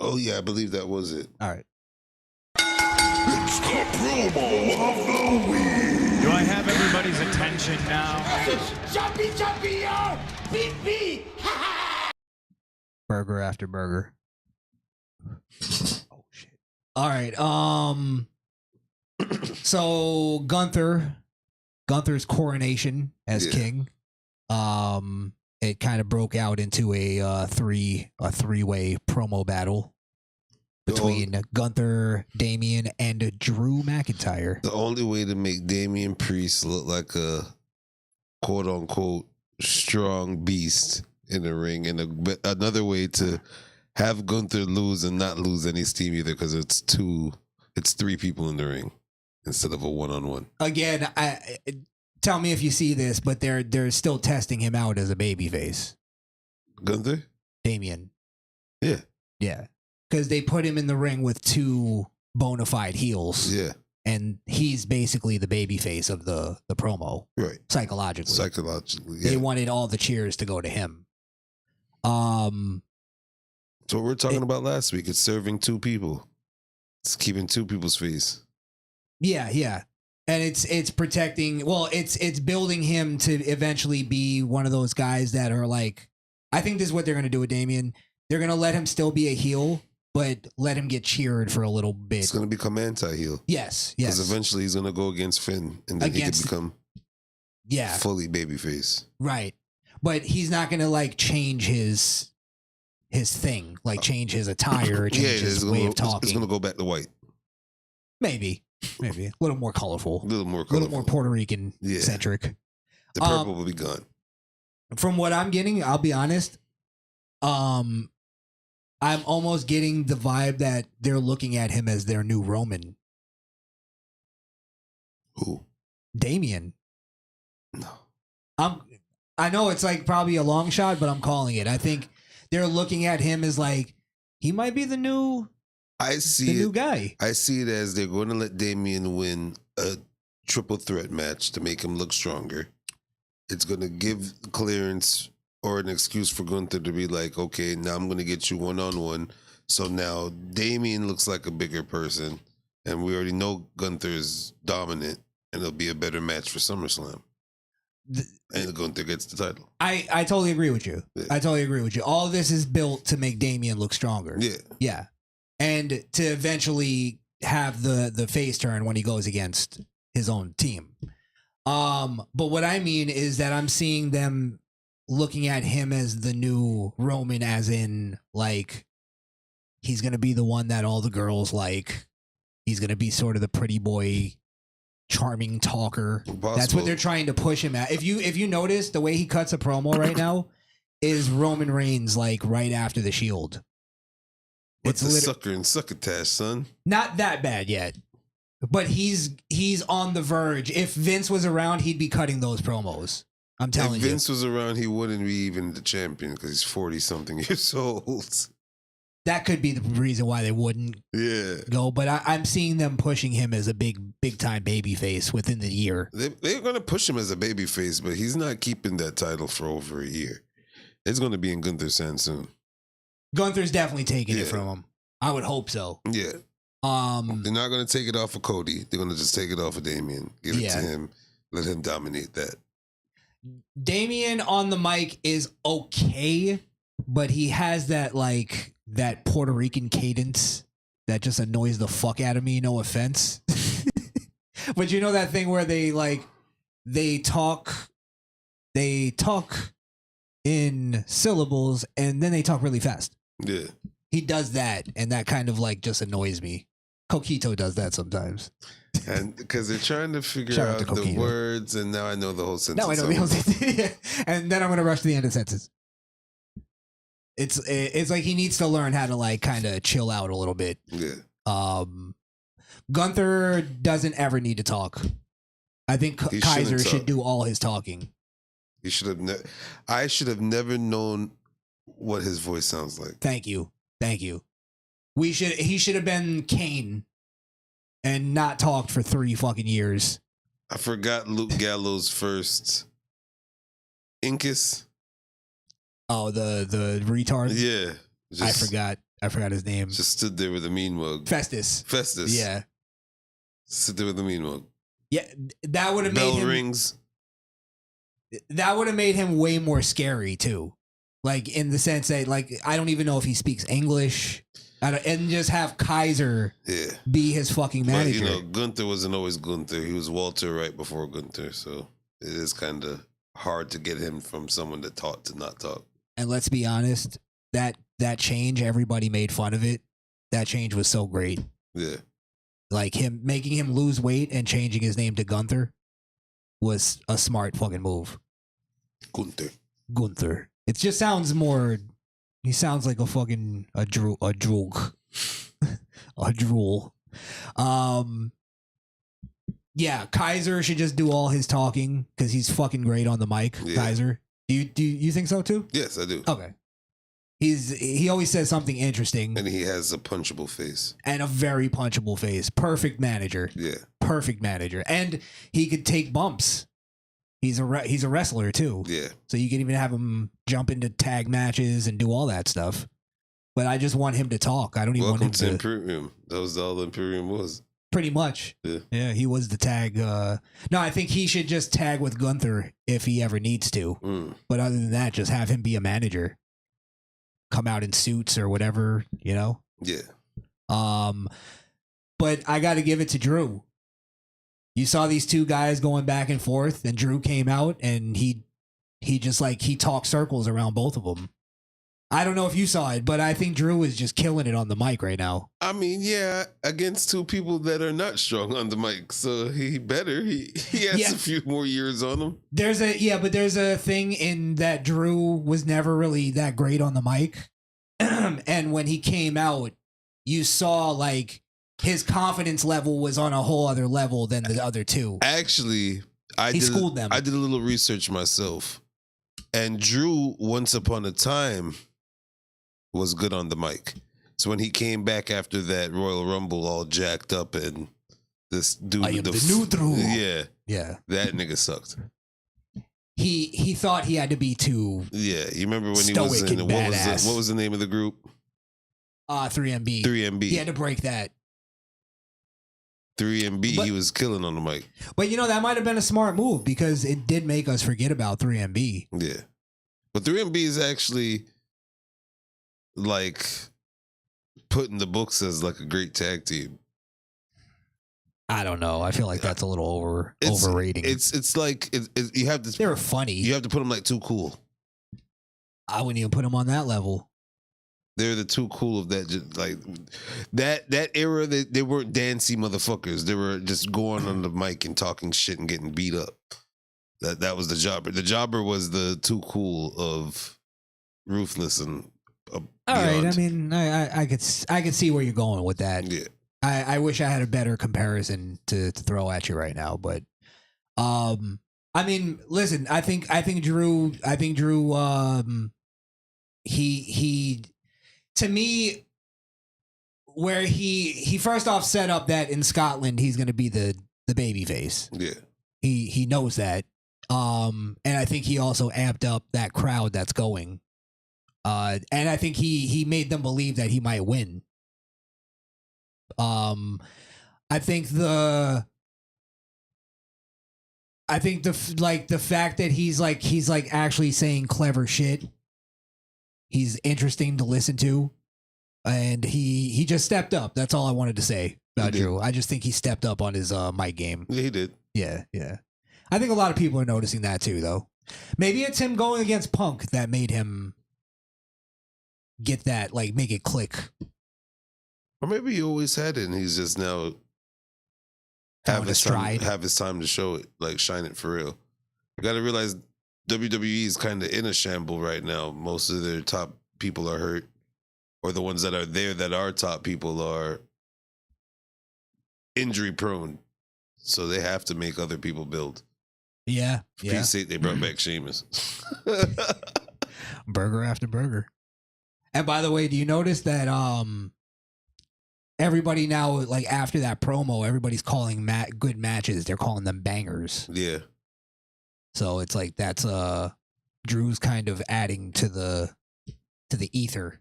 Oh, yeah, I believe that was it. All right. It's the promo of the week. Do I have everybody's attention now? Jumpy, beep, beep. Burger after burger. Oh shit. All right. So Gunther's coronation as king. It kind of broke out into a three-way promo battle between Gunther, Damian, and Drew McIntyre. The only way to make Damian Priest look like a quote-unquote strong beast in the ring, and another way to have Gunther lose and not lose any steam either, because it's three people in the ring instead of a one-on-one. Again, tell me if you see this, but they're still testing him out as a babyface. Gunther? Damian. Yeah. Yeah. Because they put him in the ring with two bona fide heels. Yeah. And he's basically the babyface of the promo. Right. Psychologically. Yeah. They wanted all the cheers to go to him. So what we were talking about last week, it's serving two people. It's keeping two people's face. Yeah, yeah. And it's protecting, well, it's building him to eventually be one of those guys that are like, I think this is what they're going to do with Damian. They're going to let him still be a heel, but let him get cheered for a little bit. It's going to become anti-heel. Yes. Because eventually he's going to go against Finn, and then he can become fully babyface. Right. But he's not going to like change his thing, like change his attire, change his way of talking. It's going to go back to white. Maybe. A little more colorful. A little more Puerto Rican centric. The purple will be gone. From what I'm getting, I'll be honest, I'm almost getting the vibe that they're looking at him as their new Roman. Who? Damian. No. I know it's like probably a long shot, but I'm calling it. I think they're looking at him as like, he might be the new new guy. I see it as they're going to let Damian win a triple threat match to make him look stronger. It's going to give clearance or an excuse for Gunther to be like, okay, now I'm going to get you one-on-one. So now Damian looks like a bigger person, and we already know Gunther is dominant, and it'll be a better match for SummerSlam. And Gunther gets the title. I totally agree with you. Yeah. I totally agree with you. All of this is built to make Damian look stronger. Yeah. Yeah. And to eventually have the face turn when he goes against his own team. But what I mean is that I'm seeing them looking at him as the new Roman, as in like he's gonna be the one that all the girls like. He's gonna be sort of the pretty boy, charming talker. Possible. That's what they're trying to push him at. If you notice the way he cuts a promo right now is Roman Reigns like right after the Shield. What's the sucker and succotash, son? Not that bad yet. But he's on the verge. If Vince was around, he'd be cutting those promos. I'm telling you. If Vince was around, he wouldn't be even the champion because he's 40-something years old. That could be the reason why they wouldn't go. But I'm seeing them pushing him as a big-time babyface within the year. They're going to push him as a babyface, but he's not keeping that title for over a year. It's going to be in Gunther's hands soon. Gunther's definitely taking it from him. I would hope so. Yeah. They're not going to take it off of Cody. They're going to just take it off of Damian. Give it to him. Let him dominate that. Damian on the mic is okay, but he has that Puerto Rican cadence that just annoys the fuck out of me. No offense. But you know that thing where they talk in syllables and then they talk really fast. Yeah. He does that, and that kind of just annoys me. Coquito does that sometimes. And because they're trying to figure out the words, and now I know the whole sentence. Now I know the whole sentence. And then I'm going to rush to the end of the sentence. It's like he needs to learn how to kind of chill out a little bit. Yeah. Gunther doesn't ever need to talk. I think Kaiser should do all his talking. He should have. I should have never known what his voice sounds like. Thank you. He should have been Kane and not talked for 3 fucking years. I forgot Luke Gallows' first Incus. Oh, the retard? Yeah. I forgot. I forgot his name. Just stood there with a mean mug. Festus. Yeah. Sit there with a mean mug. Yeah, that would have made Bell him. rings. That would have made him way more scary too. Like in the sense that, like, I don't even know if he speaks English, and just have Kaiser be his fucking manager. But, Gunther wasn't always Gunther. He was Walter right before Gunther, so it is kind of hard to get him from someone that taught to not talk. And let's be honest, that change, everybody made fun of it. That change was so great. Yeah. Like making him lose weight and changing his name to Gunther was a smart fucking move. Gunther. It just sounds more. He sounds like a fucking a drool. a drool. Yeah, Kaiser should just do all his talking because he's fucking great on the mic. Yeah. Kaiser, do you think so too? Yes, I do. Okay. He always says something interesting, and he has a punchable face and a very punchable face. Perfect manager. Yeah, perfect manager, and he could take bumps. He's a wrestler too. Yeah, so you can even have him jump into tag matches and do all that stuff. But I just want him to talk. I don't even want him to. Imperium. That was all Imperium was. Pretty much. Yeah, he was the tag. No, I think he should just tag with Gunther if he ever needs to. But other than that, just have him be a manager. Come out in suits or whatever, Yeah. But I got to give it to Drew. You saw these two guys going back and forth, and Drew came out and he just he talked circles around both of them. I don't know if you saw it, but I think Drew is just killing it on the mic right now. I mean, yeah, against two people that are not strong on the mic, so he better. He has a few more years on him. But there's a thing in that Drew was never really that great on the mic, and when he came out, you saw his confidence level was on a whole other level than the other two. Actually, schooled them. I did a little research myself, and Drew, once upon a time, was good on the mic. So when he came back after that Royal Rumble all jacked up and this dude, I am the new Drew. Yeah, that nigga sucked. He thought he had to be too. Yeah, you remember when he was in what was the name of the group? 3MB. 3MB. He had to break that. 3MB, he was killing on the mic. But that might have been a smart move because it did make us forget about 3MB. Yeah. But 3MB is actually put in the books as a great tag team. I don't know. I feel like that's a little overrating. It's you have to. They're funny. You have to put them too cool. I wouldn't even put them on that level. They're the too cool of that. Just that era. They weren't dancey motherfuckers. They were just going on the mic and talking shit and getting beat up. That was the jobber. The jobber was the too cool of Ruthless and. All right. I mean, I could see where you're going with that. Yeah. I wish I had a better comparison to throw at you right now, but I mean, listen, I think Drew he to me, where he first off set up that in Scotland he's going to be the baby face. Yeah. He knows that. And I think he also amped up that crowd that's going. And I think he made them believe that he might win. I think the fact that he's actually saying clever shit. He's interesting to listen to, and he just stepped up. That's all I wanted to say about Drew. I just think he stepped up on his mic game. Yeah, he did. Yeah. I think a lot of people are noticing that too, though. Maybe it's him going against Punk that made him get that, make it click. Or maybe he always had it and he's just now have his time to show it, shine it for real. You got to realize WWE is kind of in a shamble right now. Most of their top people are hurt, or the ones that are there that are top people are injury prone. So they have to make other people build. Yeah. For Pete's sake, they brought back Sheamus. Burger after burger. And by the way, do you notice that everybody now, after that promo, everybody's calling good matches. They're calling them bangers. Yeah. So it's that's Drew's kind of adding to the ether.